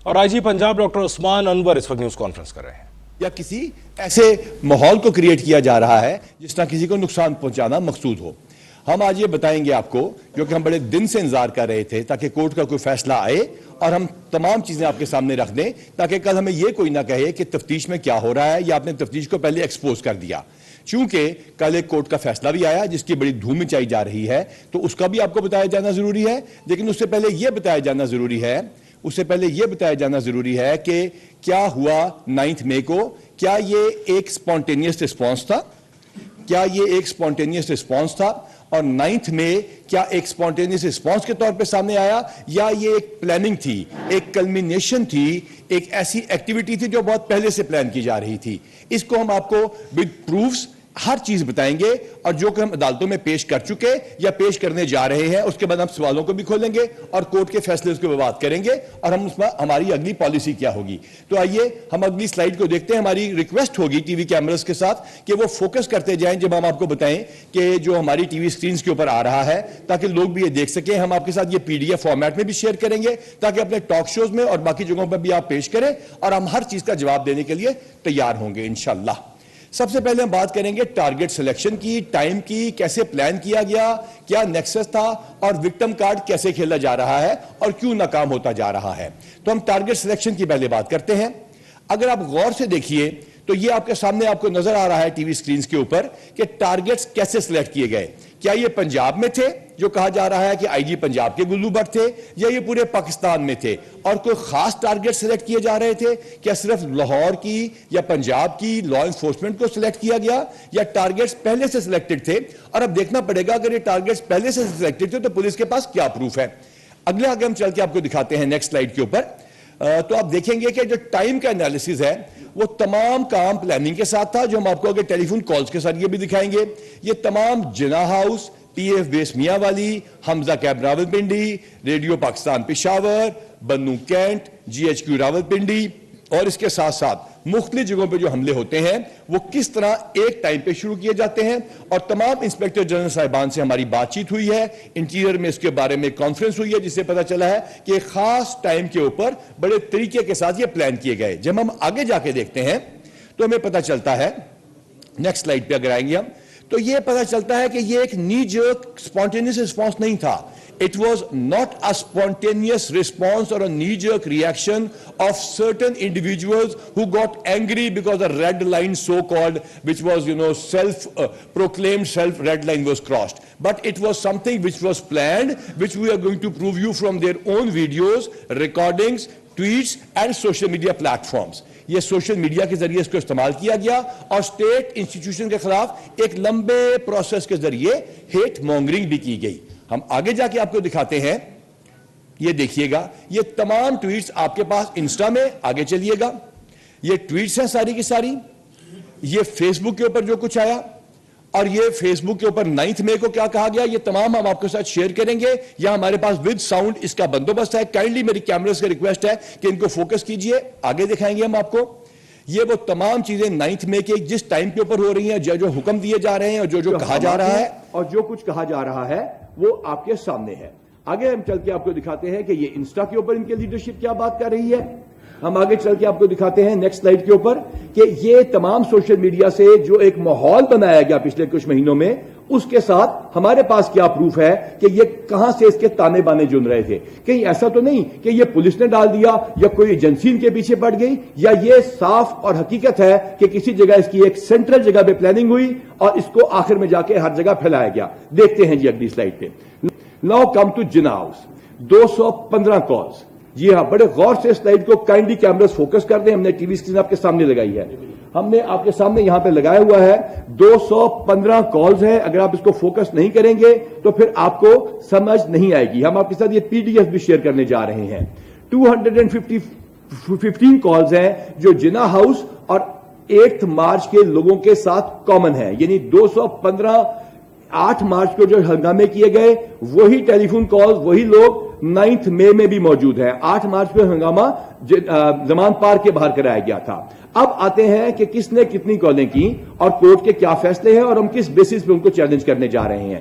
اور آئی جی پنجاب ڈاکٹر عثمان انور اس وقت news conference کر رہے ہیں. یا کسی ایسے ماحول کو کریٹ کیا جا رہا ہے جس طرح کسی کو نقصان پہنچانا مقصود ہو. ہم آج یہ بتائیں گے آپ کو کیونکہ ہم بڑے دن سے انتظار کر رہے تھے تاکہ کورٹ کا کوئی فیصلہ آئے اور ہم تمام چیزیں آپ کے سامنے رکھ دیں تاکہ کل ہمیں یہ کوئی نہ کہے کہ تفتیش میں کیا ہو رہا ہے یا آپ نے تفتیش کو پہلے ایکسپوز کر دیا. چونکہ کل ایک کورٹ کا فیصلہ بھی آیا جس کی بڑی دھوم مچائی جا رہی ہے تو اس کا بھی آپ کو بتایا جانا ضروری ہے. لیکن اس سے پہلے یہ بتایا جانا ضروری ہے کہ کیا ہوا 9 مئی کو. کیا یہ ایک سپونٹینیس رسپانس تھا اور 9 مئی کیا ایک سپونٹینیس رسپانس کے طور پہ سامنے آیا یا یہ ایک پلاننگ تھی, ایک کلمینیشن تھی, ایک ایسی ایکٹیویٹی تھی جو بہت پہلے سے پلان کی جا رہی تھی. اس کو ہم آپ کو ود پروفز ہر چیز بتائیں گے اور جو کہ ہم عدالتوں میں پیش کر چکے یا پیش کرنے جا رہے ہیں اس کے بعد ہم سوالوں کو بھی کھولیں گے اور کورٹ کے فیصلے اس کے بات کریں گے اور ہم اس میں ہماری اگلی پالیسی کیا ہوگی. تو آئیے ہم اگلی سلائیڈ کو دیکھتے ہیں. ہماری ریکویسٹ ہوگی ٹی وی کیمراز کے ساتھ کہ وہ فوکس کرتے جائیں جب ہم آپ کو بتائیں کہ جو ہماری ٹی وی اسکرینز کے اوپر آ رہا ہے تاکہ لوگ بھی یہ دیکھ سکیں. ہم آپ کے ساتھ یہ PDF فارمیٹ میں بھی شیئر کریں گے تاکہ اپنے ٹاک شوز میں اور باقی جگہوں پر بھی آپ پیش کریں اور ہم ہر چیز کا جواب دینے کے لیے تیار ہوں گے انشاءاللہ. سب سے پہلے ہم بات کریں گے ٹارگٹ سلیکشن کی, ٹائم کی, کیسے پلان کیا گیا, کیا نیکسس تھا اور وکٹم کارڈ کیسے کھیلا جا رہا ہے اور کیوں ناکام ہوتا جا رہا ہے. تو ہم ٹارگٹ سلیکشن کی پہلے بات کرتے ہیں. اگر آپ غور سے دیکھیے تو یہ آپ کے سامنے آپ کو نظر آ رہا ہے ٹی وی سکرینز کے اوپر کہ ٹارگٹس کیسے سلیکٹ کیے گئے. کیا یہ پنجاب میں تھے جو کہا جا رہا ہے کہ آئی جی پنجاب کے گلو بٹ تھے یا یہ پورے پاکستان میں تھے اور کوئی خاص ٹارگٹ سلیکٹ کیے جا رہے تھے؟ کیا صرف لاہور کی یا پنجاب کی لا انفورسمنٹ کو سلیکٹ کیا گیا یا ٹارگٹس پہلے سے سلیکٹڈ تھے؟ اور اب دیکھنا پڑے گا اگر یہ ٹارگٹس پہلے سے سلیکٹڈ تھے تو پولیس کے پاس کیا پروف ہے. اگلے آگے ہم چل کے آپ کو دکھاتے ہیں نیکسٹ سلائیڈ کے اوپر. تو آپ دیکھیں گے کہ جو ٹائم کا انالیسز ہے وہ تمام کام پلاننگ کے ساتھ تھا جو ہم آپ کو اگر ٹیلی فون کالز کے ساتھ یہ بھی دکھائیں گے. یہ تمام جناح ہاؤس, PF بیس میاں والی, حمزہ کیب راولپنڈی, ریڈیو پاکستان پشاور, بنو کینٹ, GHQ راولپنڈی اور اس کے ساتھ ساتھ مختلف جگہوں پہ جو حملے ہوتے ہیں وہ کس طرح ایک ٹائم پہ شروع کیے جاتے ہیں. اور تمام انسپیکٹر جنرل صاحبان سے ہماری بات چیت ہوئی ہے, انٹیریئر میں اس کے بارے میں کانفرنس ہوئی ہے جس سے پتا چلا ہے کہ ایک خاص ٹائم کے اوپر بڑے طریقے کے ساتھ یہ پلان کیے گئے. جب ہم آگے جا کے دیکھتے ہیں تو ہمیں پتا چلتا ہے, نیکسٹ سلائیڈ پہ اگر آئیں گے ہم, تو یہ پتا چلتا ہے کہ یہ ایک نی جرک سپونٹینیس رسپانس نہیں تھا. It was not a spontaneous response or a knee-jerk reaction of certain individuals who got angry because a red line so-called, which was, proclaimed self-red line was crossed. But it was something which was planned, which we are going to prove you from their own videos, recordings, tweets and social media platforms. یہ social media کے ذریعے اس کو استعمال کیا گیا اور state institution کے خلاف ایک لمبے پروسیس کے ذریعے ہیٹ مونگرنگ بھی کی گئی. ہم آگے جا کے آپ کو دکھاتے ہیں, یہ دیکھیے گا یہ تمام ٹویٹس آپ کے پاس انسٹا میں, آگے چلیے گا, یہ ٹویٹس ہیں ساری کی ساری. یہ فیس بک کے اوپر جو کچھ آیا اور یہ فیس بک کے اوپر 9 مئی کو کیا کہا گیا, یہ تمام ہم آپ کے ساتھ شیئر کریں گے. یا ہمارے پاس ود ساؤنڈ اس کا بندوبست ہے. کائنڈلی میری کیمرے سے ریکویسٹ ہے کہ ان کو فوکس کیجئے, آگے دکھائیں گے ہم آپ کو. یہ وہ تمام چیزیں 9 مئی کے جس ٹائم کے اوپر ہو رہی ہیں, جو حکم دیے جا رہے ہیں اور جو کہا جا رہا ہے اور جو کچھ کہا جا رہا ہے وہ آپ کے سامنے ہے. آگے ہم چل کے آپ کو دکھاتے ہیں کہ یہ انسٹا کے اوپر ان کی لیڈرشپ کیا بات کر رہی ہے. ہم آگے چل کے آپ کو دکھاتے ہیں نیکسٹ سلائیڈ کے اوپر کہ یہ تمام سوشل میڈیا سے جو ایک ماحول بنایا گیا پچھلے کچھ مہینوں میں, اس کے ساتھ ہمارے پاس کیا پروف ہے کہ یہ کہاں سے اس کے تانے بانے جن رہے تھے. کہیں ایسا تو نہیں کہ یہ پولیس نے ڈال دیا یا کوئی ایجنسی ان کے پیچھے پڑ گئی, یا یہ صاف اور حقیقت ہے کہ کسی جگہ اس کی ایک سینٹرل جگہ پہ پلاننگ ہوئی اور اس کو آخر میں جا کے ہر جگہ پھیلایا گیا. دیکھتے ہیں جی اگلی سلائیڈ پہ. Now come to Jinnah house, 215 calls. جی ہاں, بڑے غور سے سلائیڈ کو کائنڈلی کیمراز فوکس کر دیں. ہم نے ٹی وی اسکرین آپ کے سامنے لگائی ہے, ہم نے آپ کے سامنے یہاں پہ لگایا ہوا ہے. 215 کالز ہیں. اگر آپ اس کو فوکس نہیں کریں گے تو پھر آپ کو سمجھ نہیں آئے گی. ہم آپ کے ساتھ یہ PDF بھی شیئر کرنے جا رہے ہیں. 215 کالز ہیں جو جناح ہاؤس اور 8 مارچ کے لوگوں کے ساتھ کامن ہے. یعنی 215 8 مارچ کو جو ہنگامے کیے گئے وہی ٹیلی فون کال وہی لوگ 9 مئی میں بھی موجود ہیں. 8 مارچ کو ہنگامہ زمان پارک کے باہر کرایا گیا تھا. اب آتے ہیں کہ کس نے کتنی کالیں کی اور کورٹ کے کیا فیصلے ہیں اور ہم کس بیسس پہ ان کو چیلنج کرنے جا رہے ہیں.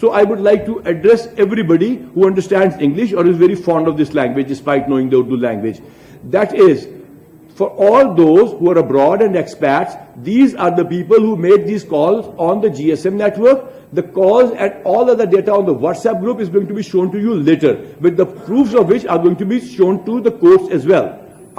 So I would like to address everybody who understands English or is very fond of this language despite knowing the Urdu language. That is, for all those who are abroad and expats, these are the people who made these calls on the GSM network. The calls and all other data on the WhatsApp group is going to be shown to you later, with the proofs of which are going to be shown to the courts as well.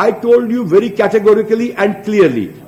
I told you very categorically and clearly.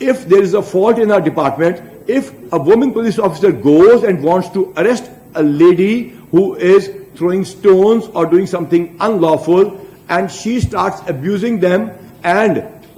If there is a fault in our department, if a woman police officer goes and wants to arrest a lady who is throwing stones or doing something unlawful and she starts abusing them, and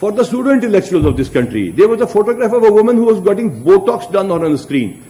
For the pseudo intellectuals of this country, there was a photograph of a woman who was getting Botox done on a screen.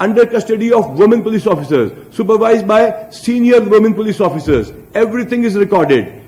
under custody of women police officers, supervised by senior women police officers. Everything is recorded.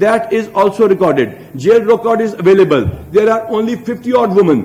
That is also recorded. Jail record is available. There are only 50 odd women.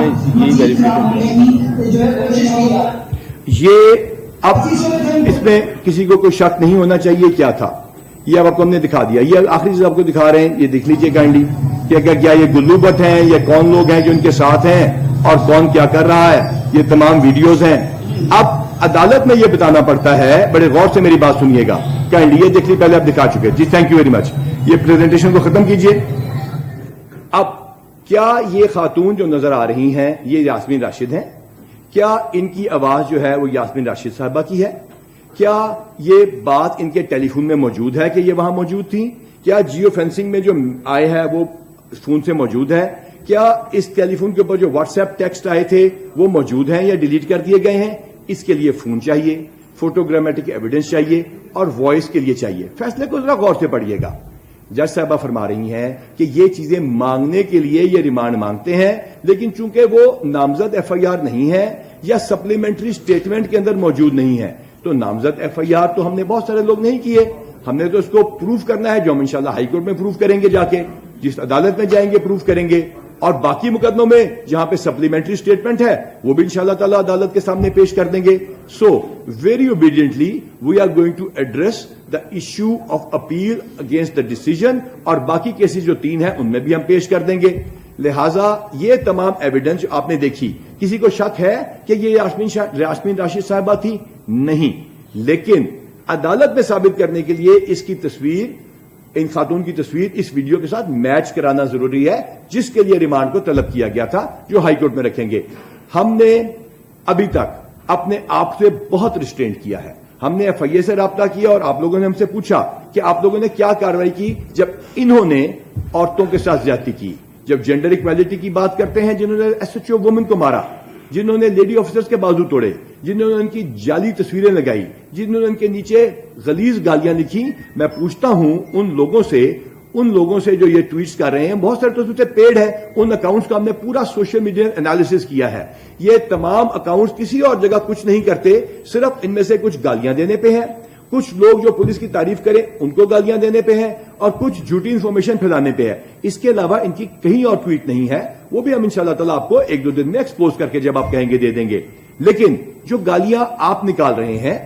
میں یہی مزید خراب ہونے کی جو ہے کوشش کی جا رہی ہے. یہ اب اس میں کسی کو کوئی شک نہیں ہونا چاہیے کیا تھا. یہ اب آپ کو ہم نے دکھا دیا. یہ آخری چیز آپ کو دکھا رہے ہیں, یہ دیکھ لیجئے کائنڈلی کہ کیا یہ گلو بٹ ہیں, یہ کون لوگ ہیں جو ان کے ساتھ ہیں اور کون کیا کر رہا ہے. یہ تمام ویڈیوز ہیں. اب عدالت میں یہ بتانا پڑتا ہے, بڑے غور سے میری بات سنیے گا کائنڈلی. یہ دیکھ لی پہلے آپ دکھا چکے. جی تھینک یو ویری مچ. یہ پریزنٹیشن کو ختم کیجئے. اب کیا یہ خاتون جو نظر آ رہی ہیں یہ یاسمین راشد ہیں؟ کیا ان کی آواز جو ہے وہ یاسمین راشد صاحبہ کی ہے؟ کیا یہ بات ان کے ٹیلی فون میں موجود ہے کہ یہ وہاں موجود تھیں؟ کیا جیو فینسنگ میں جو آئے ہے وہ فون سے موجود ہے؟ کیا اس ٹیلی فون کے اوپر جو واٹس ایپ ٹیکسٹ آئے تھے وہ موجود ہیں یا ڈیلیٹ کر دیے گئے ہیں؟ اس کے لیے فون چاہیے, فوٹوگرامیٹک ایویڈنس چاہیے اور وائس کے لیے چاہیے. فیصلے کو ذرا غور سے پڑھیے گا. جج صاحبہ فرما رہی ہیں کہ یہ چیزیں مانگنے کے لیے یہ ریمانڈ مانگتے ہیں, لیکن چونکہ وہ نامزد ایف آئی آر نہیں ہے یا سپلیمنٹری سٹیٹمنٹ کے اندر موجود نہیں ہے, تو نامزد ایف آئی آر تو ہم نے بہت سارے لوگ نہیں کیے. ہم نے تو اس کو پروف کرنا ہے, جو ہم انشاءاللہ ہائی کورٹ میں پروف کریں گے, جا کے جس عدالت میں جائیں گے پروف کریں گے. اور باقی مقدموں میں جہاں پہ سپلیمنٹری سٹیٹمنٹ ہے وہ بھی انشاءاللہ تعالی عدالت کے سامنے پیش کر دیں گے. So very obediently we are going to address the issue of appeal against the decision, اور باقی کیسز جو 3 ہیں ان میں بھی ہم پیش کر دیں گے. لہذا یہ تمام ایویڈنس جو آپ نے دیکھی, کسی کو شک ہے کہ یہ یاسمین راشد صاحبہ تھی؟ نہیں. لیکن عدالت میں ثابت کرنے کے لیے اس کی تصویر, ان خاتون کی تصویر اس ویڈیو کے ساتھ میچ کرانا ضروری ہے, جس کے لیے ریمانڈ کو طلب کیا گیا تھا, جو ہائی کورٹ میں رکھیں گے. ہم نے ابھی تک اپنے آپ سے بہت ریسٹرینٹ کیا ہے. ہم نے ایف آئی اے سے رابطہ کیا اور آپ لوگوں نے ہم سے پوچھا کہ آپ لوگوں نے کیا کارروائی کی جب انہوں نے عورتوں کے ساتھ زیادتی کی, جب جینڈر ایکویلٹی کی بات کرتے ہیں, جنہوں نے ایس ایچ او وومن کو مارا, جنہوں نے لیڈی آفیسرز کے بازو توڑے, جنہوں نے ان کی جعلی تصویریں لگائی, جنہوں نے ان کے نیچے غلیظ گالیاں لکھی. میں پوچھتا ہوں ان لوگوں سے جو یہ ٹویٹس کر رہے ہیں, بہت سارے تو اس سے پیڈ ہے, ان اکاؤنٹس کا ہم نے پورا سوشل میڈیا انالیسس کیا ہے. یہ تمام اکاؤنٹس کسی اور جگہ کچھ نہیں کرتے, صرف ان میں سے کچھ گالیاں دینے پہ ہیں, کچھ لوگ جو پولیس کی تعریف کریں ان کو گالیاں دینے پہ ہیں, اور کچھ جھوٹی انفارمیشن پھیلانے پہ ہے. اس کے علاوہ ان کی کہیں اور ٹویٹ نہیں ہے. وہ بھی ہم انشاءاللہ تعالیٰ آپ کو 1-2 دن میں ایکسپوز کر کے جب آپ کہیں گے دے دیں گے. لیکن جو گالیاں آپ نکال رہے ہیں,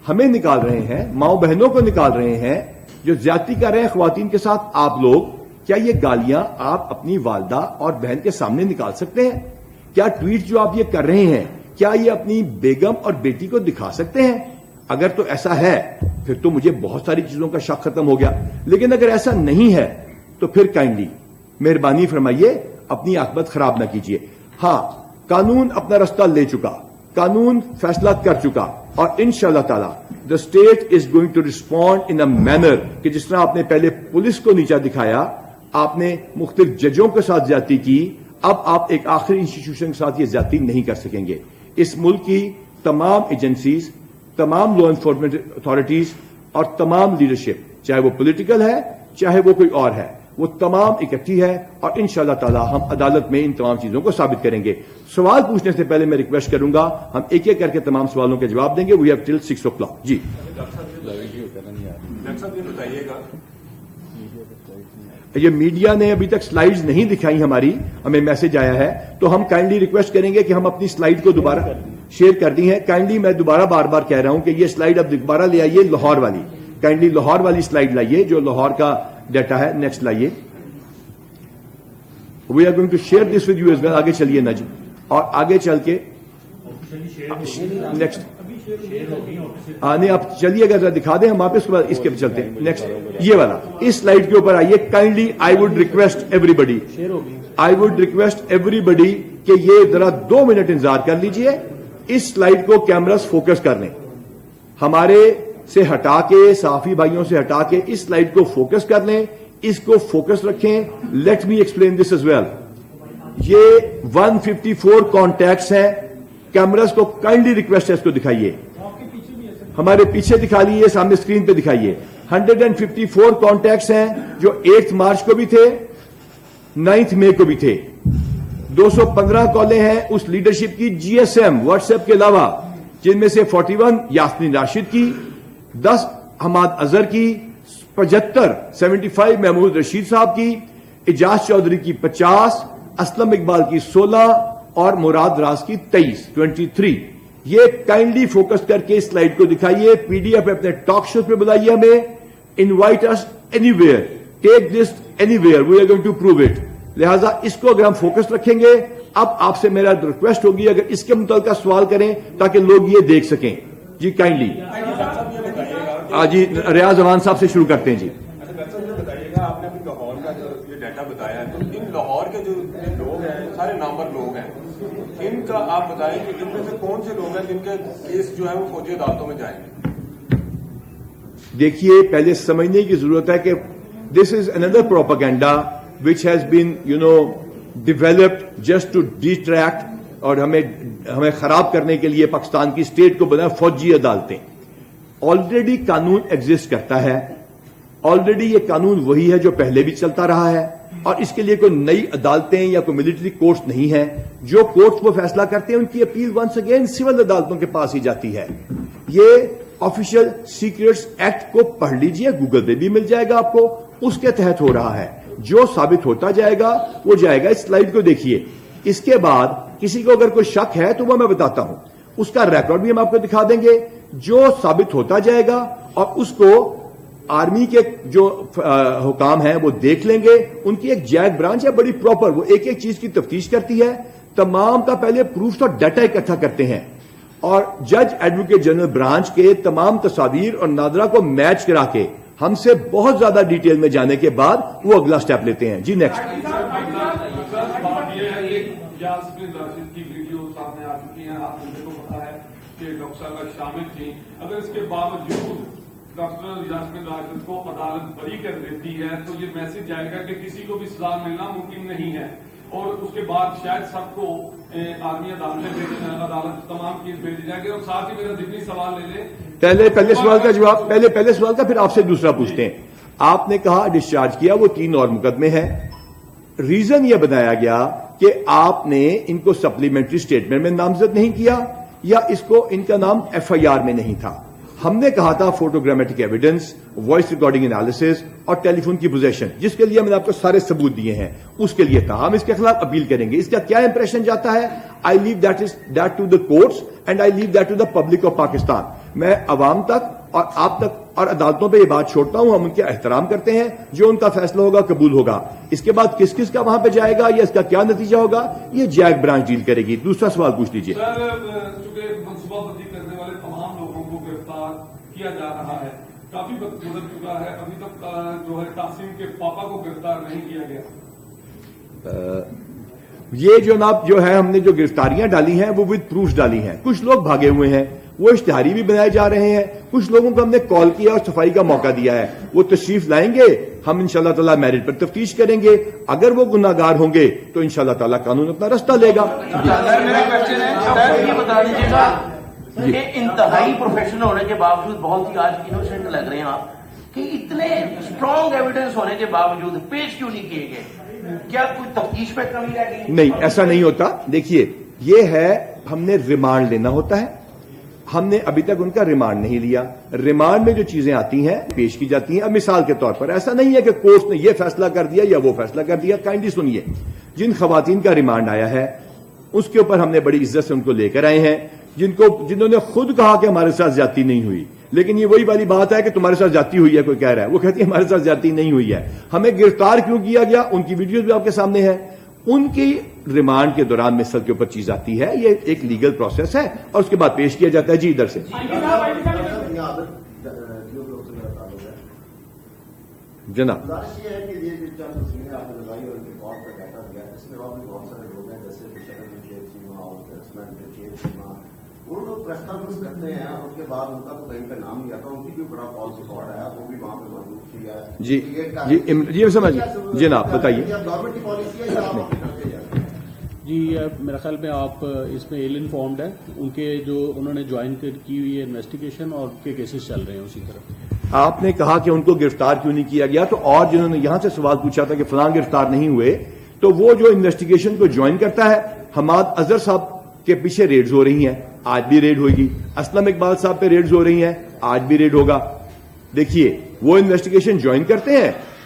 ہمیں نکال رہے ہیں, ماؤں بہنوں کو نکال رہے ہیں, جو زیادتی کر رہے ہیں خواتین کے ساتھ آپ لوگ, کیا یہ گالیاں آپ اپنی والدہ اور بہن کے سامنے نکال سکتے ہیں؟ کیا ٹویٹ جو آپ یہ کر رہے ہیں, کیا یہ اپنی بیگم اور بیٹی کو دکھا سکتے ہیں؟ اگر تو ایسا ہے پھر تو مجھے بہت ساری چیزوں کا شک ختم ہو گیا. لیکن اگر ایسا نہیں ہے تو پھر کائنڈلی مہربانی فرمائیے اپنی عاقبت خراب نہ کیجیے. ہاں, قانون اپنا رستہ لے چکا, قانون فیصلہ کر چکا, اور انشاءاللہ تعالی the state is going to respond in a manner کہ جس طرح آپ نے پہلے پولیس کو نیچا دکھایا, آپ نے مختلف ججوں کے ساتھ زیادتی کی, اب آپ ایک آخری انسٹیٹیوشن کے ساتھ یہ زیادتی نہیں کر سکیں گے. اس ملک کی تمام ایجنسیز, تمام لا انفورسمنٹ اتھارٹیز اور تمام لیڈرشپ, چاہے وہ پولیٹیکل ہے چاہے وہ کوئی اور ہے, وہ تمام اکٹھی ہے, اور انشاءاللہ تعالی ہم عدالت میں ان تمام چیزوں کو ثابت کریں گے. سوال پوچھنے سے پہلے میں ریکویسٹ کروں گا, ہم ایک ایک کر کے تمام سوالوں کے جواب دیں گے. We have till 6 o'clock. جی یہ میڈیا نے ابھی تک سلائیڈز نہیں دکھائی ہماری, ہمیں میسج آیا ہے, تو ہم کائنڈلی ریکویسٹ کریں گے کہ ہم اپنی سلائیڈ کو دوبارہ شیئر کر دی ہیں. کائنڈلی میں دوبارہ بار بار کہہ رہا ہوں کہ یہ سلائیڈ اب دوبارہ لے آئیے, لاہور والی, کائنڈلی لاہور والی سلائیڈ لائیے جو لاہور کا ڈیٹا ہے. نیکسٹ لائیے. We are going to share this with you as well. آگے چلیے نا جی, اور آگے چل کے نیکسٹ نہیں آپ چلیے گا, دکھا دیں ہم واپس اس کے چلتے ہیں. نیکسٹ یہ والا, اس سلائیڈ کے اوپر آئیے. Kindly I would request everybody کہ یہ ذرا 2 منٹ انتظار کر لیجئے. اس سلائیڈ کو کیمراز فوکس کر لیں, ہمارے سے ہٹا کے, صحافی بھائیوں سے ہٹا کے اس سلائیڈ کو فوکس کر لیں, اس کو فوکس رکھیں. Let me explain this as well. یہ 154 کانٹیکٹس ہیں. کیمراز کو کائنڈلی ریکویسٹ ہے اس کو دکھائیے, ہمارے پیچھے دکھا لیے, سامنے اسکرین پہ دکھائیے. 154 کانٹیکٹس ہیں جو 8 مارچ کو بھی تھے, 9 مئی کو بھی تھے. 215 کالیں ہیں اس لیڈرشپ کی جی ایس ایم واٹس ایپ کے علاوہ, جن میں سے 41 یاسمین راشد کی, 10 حماد اظہر کی, 75 محمود رشید صاحب کی, اجاز چودھری کی 50, اسلم اقبال کی 16, اور مراد راز کی 23 یہ کائنڈلی فوکس کر کے اس سلائیڈ کو دکھائیے, پی ڈی ایف اپنے ٹاک شو پہ بلائیے ہمیں, invite us anywhere, take this anywhere, we are going to prove it. لہذا اس کو اگر ہم فوکس رکھیں گے, اب آپ سے میرا ریکویسٹ ہوگی اگر اس کے متعلقہ سوال کریں تاکہ لوگ یہ دیکھ سکیں. جی کائنڈلی جی ریاض امان صاحب سے شروع کرتے ہیں. جی بتائیے گا, آپ نے ابھی لاہور کا جو یہ ڈیٹا بتایا ہے, تو ان لاہور کے جو لوگ ہیں, سارے نامور لوگ ہیں, ان کا آپ بتائیں کہ ان میں سے کون سے لوگ ہیں جن کے کیس جو ہے وہ فوجی عدالتوں میں جائیں گے؟ دیکھیے پہلے سمجھنے کی ضرورت ہے کہ دس از اندر propaganda which has been developed just to detract اور ہمیں خراب کرنے کے لیے پاکستان کی اسٹیٹ کو بنا فوجی عدالتیں. آلریڈی قانون ایگزسٹ کرتا ہے, آلریڈی یہ قانون وہی ہے جو پہلے بھی چلتا رہا ہے, اور اس کے لیے کوئی نئی عدالتیں یا کوئی ملٹری کورٹس نہیں ہیں. جو کورٹس وہ فیصلہ کرتے ہیں ان کی اپیل ونس اگین سول عدالتوں کے پاس ہی جاتی ہے. یہ آفیشیل سیکریٹس ایکٹ کو پڑھ لیجئے, گوگل پہ بھی مل جائے گا آپ کو, اس کے تحت ہو رہا ہے. جو ثابت ہوتا جائے گا وہ جائے گا. اس سلائیڈ کو دیکھیے. اس کے بعد کسی کو اگر کوئی شک ہے تو وہ میں بتاتا ہوں, اس کا ریکارڈ بھی ہم آپ کو دکھا دیں گے. جو ثابت ہوتا جائے گا اور اس کو آرمی کے جو حکام ہیں وہ دیکھ لیں گے. ان کی ایک جیک برانچ ہے بڑی پراپر, وہ ایک ایک چیز کی تفتیش کرتی ہے, تمام کا پہلے پروف اور ڈیٹا اکٹھا کرتے ہیں, اور جج ایڈوکیٹ جنرل برانچ کے تمام تصاویر اور ناظرہ کو میچ کرا کے ہم سے بہت زیادہ ڈیٹیل میں جانے کے بعد وہ اگلا سٹیپ لیتے ہیں. جی نیکسٹ. یاسمین راشد کی ویڈیو سامنے آ چکی ہیں, آپ مجھے کو پتا ہے کہ ڈاکٹر صاحبہ شامل تھیں, اگر اس کے باوجود ڈاکٹر یاسمین راشد کو عدالت بری کر دیتی ہے تو یہ میسج جائے گا کہ کسی کو بھی سزا ملنا ممکن نہیں ہے, اور اس کے بعد شاید سب کو آرمی عدالت تمام کیس بھیجی جائے گی. اور ساتھ ہی میرا ذہنی سوال لے لیں, پہلے سوال کا جواب پہلے سوال کا, پھر آپ سے دوسرا پوچھتے ہیں. آپ نے کہا ڈسچارج کیا, وہ 3 اور مقدمے ہیں. ریزن یہ بتایا گیا کہ آپ نے ان کو سپلیمنٹری اسٹیٹمنٹ میں نامزد نہیں کیا, یا اس کو ان کا نام ایف آئی آر میں نہیں تھا. ہم نے کہا تھا فوٹوگرامیٹک ایویڈنس, وائس ریکارڈنگ انالیسس اور ٹیلی فون کی پوزیشن, جس کے لیے میں نے آپ کو سارے ثبوت دیے ہیں, اس کے لیے تھا. ہم اس کے خلاف اپیل کریں گے. اس کا کیا امپریشن جاتا ہے, I leave that to the courts and I leave that to the public of Pakistan. میں عوام تک اور آپ تک اور عدالتوں پہ یہ بات چھوڑتا ہوں. ہم ان کے احترام کرتے ہیں, جو ان کا فیصلہ ہوگا قبول ہوگا. اس کے بعد کس کس کا وہاں پہ جائے گا یا اس کا کیا نتیجہ ہوگا, یہ جیک برانچ ڈیل کرے گی. دوسرا سوال پوچھ لیجیے. سر, چونکہ منصوبہ بندی کرنے والے تمام لوگوں کو گرفتار کیا جا رہا ہے, کافی وقت گزر چکا ہے, ابھی تک جو ہے قاسم کے پاپا کو گرفتار نہیں کیا گیا. یہ جناب جو ہے ہم نے جو گرفتاریاں ڈالی ہیں وہ ود پروف ڈالی ہیں. کچھ لوگ بھاگے ہوئے ہیں, وہ اشتہاری بھی بنائے جا رہے ہیں. کچھ لوگوں کو ہم نے کال کیا اور صفائی کا موقع دیا ہے, وہ تشریف لائیں گے, ہم انشاءاللہ تعالیٰ میرٹ پر تفتیش کریں گے. اگر وہ گناہگار ہوں گے تو انشاءاللہ تعالیٰ قانون اپنا رستہ لے گا. یہ بتا دیجیے گا کہ انتہائی پروفیشنل ہونے کے باوجود بہت ہی آج انوسینٹ لگ رہے ہیں آپ, کہ اتنے اسٹرانگ ایویڈنس ہونے کے باوجود پیش کیوں نہیں کیے گئے؟ کیا کوئی تفتیش میں کمی رہ گئی؟ نہیں, ایسا نہیں ہوتا. دیکھیے یہ ہے, ہم نے ریمانڈ لینا ہوتا ہے. ہم نے ابھی تک ان کا ریمانڈ نہیں لیا. ریمانڈ میں جو چیزیں آتی ہیں پیش کی جاتی ہیں. اب مثال کے طور پر ایسا نہیں ہے کہ کورٹ نے یہ فیصلہ کر دیا یا وہ فیصلہ کر دیا. کائنڈلی سنیے, جن خواتین کا ریمانڈ آیا ہے اس کے اوپر ہم نے بڑی عزت سے ان کو لے کر آئے ہیں, جنہوں نے خود کہا کہ ہمارے ساتھ زیادتی نہیں ہوئی. لیکن یہ وہی والی بات ہے کہ تمہارے ساتھ زیادتی ہوئی ہے, کوئی کہہ رہا ہے, وہ کہتی ہے ہمارے ساتھ زیادتی نہیں ہوئی ہے. ہمیں گرفتار کیوں کیا گیا, ان کی ویڈیوز بھی آپ کے سامنے ہے. ان کی ریمانڈ کے دوران مثل کے اوپر چیز آتی ہے, یہ ایک لیگل پروسیس ہے, اور اس کے بعد پیش کیا جاتا ہے. جی ادھر سے. جناب یہ ہے کہ یہ جو چند تصویریں آپ نے لگائی اور ان کے کال پر ڈیٹا دیا, اس میں اور بھی بہت سارے لوگ ہیں جیسے وہ لوگ پریس کانفرنس کرتے ہیں, اس کے بعد ان کا تو کہیں پہ نام نہیں آتا, ان کی بھی بڑا کال ریکارڈ آیا, وہ بھی وہاں پہ موجود تھی. جی سمجھ جناب بتائیے. گورنمنٹ کی پالیسی ہے یا آپ اپنے کرتے جائیں؟ جی میرا خیال میں آپ اس میں ایل انفارمڈ ہیں, ان کے جو انہوں نے جوائن کی ہوئی ہے انویسٹیگیشن اور کے کیسز چل رہے ہیں اسی طرف. آپ نے کہا کہ ان کو گرفتار کیوں نہیں کیا گیا, تو اور جنہوں نے یہاں سے سوال پوچھا تھا کہ فلاں گرفتار نہیں ہوئے, تو وہ جو انویسٹیگیشن کو جوائن کرتا ہے, حماد اظہر صاحب کے پیچھے ریڈز ہو رہی ہیں, آج بھی ریڈ ہوئے گی. اسلم اقبال صاحب پہ ریڈز ہو رہی ہیں, آج بھی ریڈ ہوگا. دیکھیے وہ انویسٹیگیشن جوائن کرتے ہیں,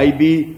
IB,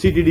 CTD,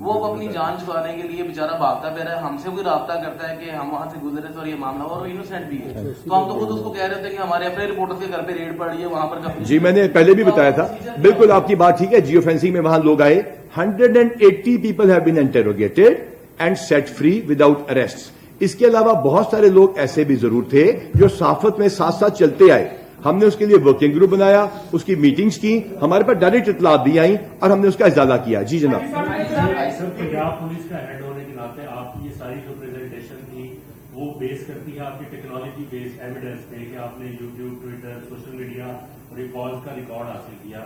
وہ اپنی جان چھڑانے کے لیے بیچارہ بھاگتا پھر ہے, ہم سے کوئی رابطہ کرتا ہے کہ ہم وہاں سے گزرے تو اور یہ معاملہ اور انوسینٹ بھی ہے, تو ہم تو خود اس کو کہہ رہے تھے کہ ہمارے اپنے رپورٹر کے گھر پہ ریڈ پڑ رہی ہے وہاں پر. جی میں نے پہلے بھی بتایا تھا, بالکل آپ کی بات ٹھیک ہے. جیو فینسنگ میں وہاں لوگ آئے, 180 people have been interrogated and set free without arrest. اس کے علاوہ بہت سارے لوگ ایسے بھی ضرور تھے جو صحافت میں ساتھ ساتھ چلتے آئے. ہم نے اس کے لیے ورکنگ گروپ بنایا, اس کی میٹنگز کی, ہمارے پاس ڈائریکٹ اطلاعات دی آئیں اور ہم نے اس کا ازالہ کیا. جی جناب. پنجاب پولیس کا ہیڈ ہونے کے ناطے آپ کی یہ ساری جو پریزنٹیشن تھی وہ بیس کرتی ہے آپ کی ٹیکنالوجی بیس ایویڈنس پہ کہ آپ نے یوٹیوب, ٹویٹر, سوشل میڈیا اور ایک کالز کا ریکارڈ حاصل کیا.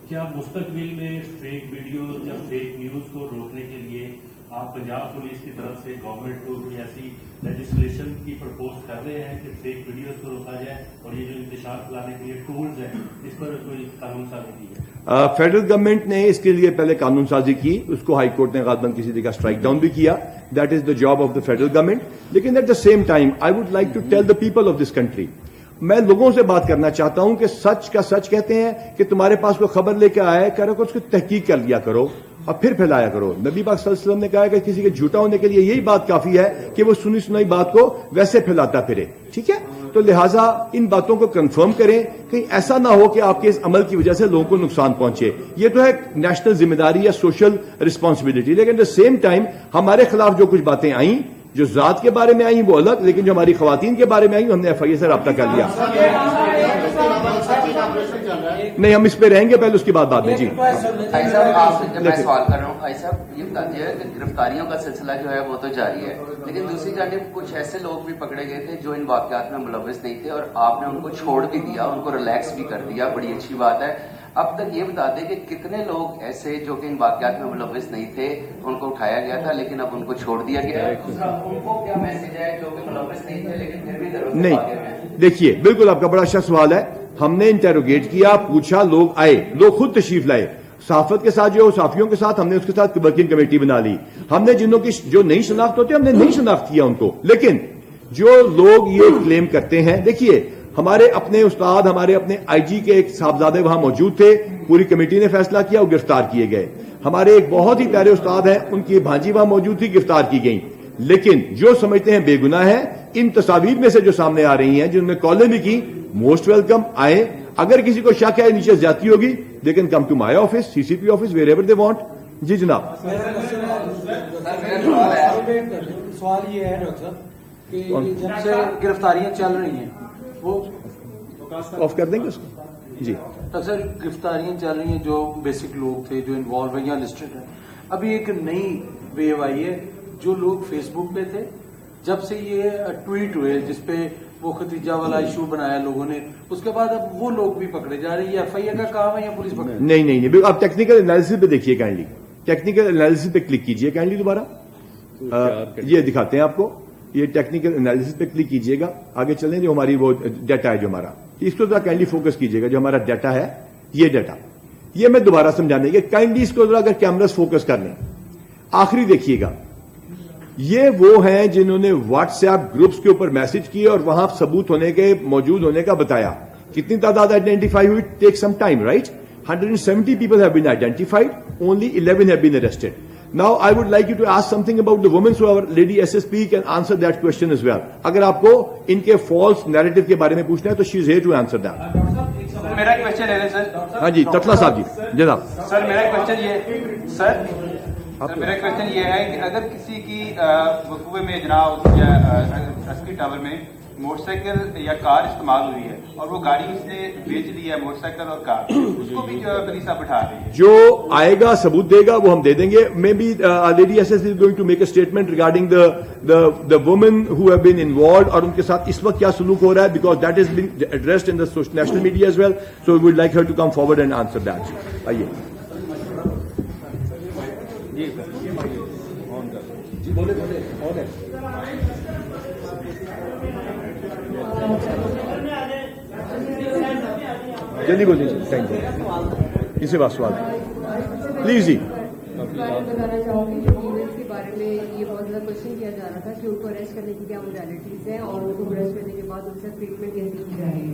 کیا مستقبل میں فیک ویڈیوز یا فیک نیوز کو روکنے کے لیے آپ پنجاب پولیس کی طرف سے گورنمنٹ کو کوئی ایسی لیجسلیشن کی پرپوز کر رہے ہیں کہ فیک ویڈیوز کو روکا جائے اور یہ جو انتشار پھیلانے کے لیے ٹولز ہیں اس پر کوئی قانون سازی کی ہے؟ فیڈرل گورنمنٹ نے اس کے لیے پہلے قانون سازی کی, اس کو ہائی کورٹ نے غالباً کسی جگہ اسٹرائک ڈاؤن بھی کیا. That is the job of the federal government. لیکن at the same time I would like to tell the people of this country, میں لوگوں سے بات کرنا چاہتا ہوں کہ سچ کا سچ کہتے ہیں کہ تمہارے پاس کوئی خبر لے کے آیا ہے, کہہ رہا اس کی تحقیق کر لیا کرو اور پھر پھیلایا کرو. نبی پاک صلی اللہ علیہ وسلم نے کہا کہ کسی کے جھوٹا ہونے کے لیے یہی بات کافی ہے کہ وہ سنی سنائی بات کو ویسے پھیلاتا پھرے. ٹھیک ہے, تو لہٰذا ان باتوں کو کنفرم کریں, کہیں ایسا نہ ہو کہ آپ کے اس عمل کی وجہ سے لوگوں کو نقصان پہنچے. یہ تو ہے نیشنل ذمہ داری یا سوشل رسپانسبلٹی. لیکن ایٹ دا سیم ٹائم ہمارے خلاف جو کچھ باتیں آئیں, جو ذات کے بارے میں آئیں وہ الگ, لیکن جو ہماری خواتین کے بارے میں آئیں ہم نے ایف آئی اے سے رابطہ کر لیا. نہیں, ہم اس پہ رہیں گے, پہلے اس کی بات بعد میں. جی بھائی صاحب, آپ سے میں سوال کر رہا ہوں. بھائی صاحب یہ بتاتے ہیں کہ گرفتاریوں کا سلسلہ جو ہے وہ تو جاری ہے, لیکن دوسری جانب کچھ ایسے لوگ بھی پکڑے گئے تھے جو ان واقعات میں ملوث نہیں تھے اور آپ نے ان کو چھوڑ بھی دیا, ان کو ریلیکس بھی کر دیا. بڑی اچھی بات ہے. اب تک یہ بتا دیں کہ کتنے لوگ ایسے جو کہ ان واقعات میں ملوث نہیں تھے ان کو اٹھایا گیا تھا لیکن اب ان کو چھوڑ دیا گیا ہے. ان کو کیا میسج ہے جو کہ ملوث نہیں تھے لیکن پھر بھی ضرورت نہیں؟ دیکھیے, بالکل آپ کا بڑا اچھا سوال ہے. ہم نے انٹروگیٹ کیا, پوچھا, لوگ آئے, لوگ خود تشریف لائے. صحافت کے ساتھ جو صحافیوں کے ساتھ ہم نے اس کے ساتھ ورکنگ کمیٹی بنا لی. ہم نے جنہوں کی جو نئی شناخت ہوتی ہے ہم نے نئی شناخت کیا ان کو. لیکن جو لوگ یہ کلیم کرتے ہیں, دیکھیے ہمارے اپنے استاد, ہمارے اپنے آئی جی کے ایک صاحبزادے وہاں موجود تھے, پوری کمیٹی نے فیصلہ کیا, وہ گرفتار کیے گئے. ہمارے ایک بہت ہی پیارے استاد ہیں, ان کی بھانجی وہاں موجود تھی, گرفتار کی گئی. لیکن جو سمجھتے ہیں بے گناہ ہیں, ان تصاویر میں سے جو سامنے آ رہی ہیں, جن میں کالیں بھی کی, موسٹ ویلکم, آئیں. اگر کسی کو شک ہے نیچے زیادتی ہوگی, they can come to my office, C C P office, wherever they want. جی جناب. سوال یہ ہے ڈاکٹر صاحب کہ جب سے گرفتاریاں چل رہی ہیں وہ آف کر دیں گے اس کو. جی اکثر گرفتاریاں چل رہی ہیں, جو بیسک لوگ تھے جو انوالو ہیں یا لسٹڈ ہیں. ابھی ایک نئی ویو آئی ہے, جو لوگ فیس بک پہ تھے, جب سے یہ ٹویٹ ہوئے جس پہ وہ ختیجہ والا ایشو بنایا لوگوں نے, اس کے بعد اب وہ لوگ بھی پکڑے جا رہے ہیں. یہ ایف آئی اے کا کام ہے یا پولیس پکڑے؟ نہیں, آپ ٹیکنیکل انالیسس پہ دیکھیے کائنڈلی, ٹیکنیکل انالیسس پہ کلک کیجیے کائنڈلی دوبارہ. یہ دکھاتے ہیں آپ کو, یہ ٹیکنیکل انالیسس پہ کلک کیجیے گا. آگے چلیں, جو ہماری وہ ڈیٹا ہے جو ہمارا, اس کو ذرا کائنڈلی فوکس کیجیے گا. جو ہمارا ڈیٹا ہے, یہ ڈیٹا, یہ میں دوبارہ سمجھانے کے کائنڈلی اس کو ذرا اگر کیمراز فوکس کر لیں, آخری دیکھیے گا. یہ وہ ہیں جنہوں نے واٹس ایپ گروپس کے اوپر میسج کیے اور وہاں ثبوت ہونے کے, موجود ہونے کا بتایا. کتنی تعداد آئیڈینٹیفائی ہوئی, take some time, right. 170 people have been identified, only 11 have been arrested. Now I would like you to ask something about the women, so our lady SSP can answer that question as well. اگر آپ کو ان کے false narrative کے بارے میں پوچھنا ہے تو she is here to answer that. میرا کوشچن ہے سر. ہاں جی, تتلا صاحب جی, جناب. سر میرا کوشچن یہ, سر میرا کوشچن یہ ہے کہ اگر کسی کی وقوع میں جناب یا عسکری ٹاور میں موٹر سائیکل یا کار استعمال ہوئی ہے اور وہ گاڑی اس نے بیچ لی ہے, موٹر سائیکل اور کار, اس کو بھی جو پولیس بٹھا رہی ہے. جو آئے گا ثبوت دے گا وہ ہم دے دیں گے. Maybe lady S S is going to make a statement regarding the woman who have been involved, اور ان کے ساتھ اس وقت کیا سلوک ہو رہا ہے, because that is been addressed in the national media as well, so we would like her to come forward and answer that. آئیے. جلدی بولیے, تھینک یو. اس سے بات سوال پلیز جی. بتانا چاہوں گی جو فیمیلس کے بارے میں یہ بہت زیادہ کوشچن کیا جا رہا تھا کہ ان کو اریسٹ کرنے کی کیا موڈیلٹیز ہیں اور ان کو اریسٹ کرنے کے بعد ان سے ٹریٹمنٹ کیسے کی جا رہی ہے.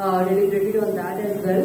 deliberated on that as well।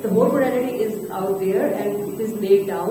The whole modality is out there and it is laid down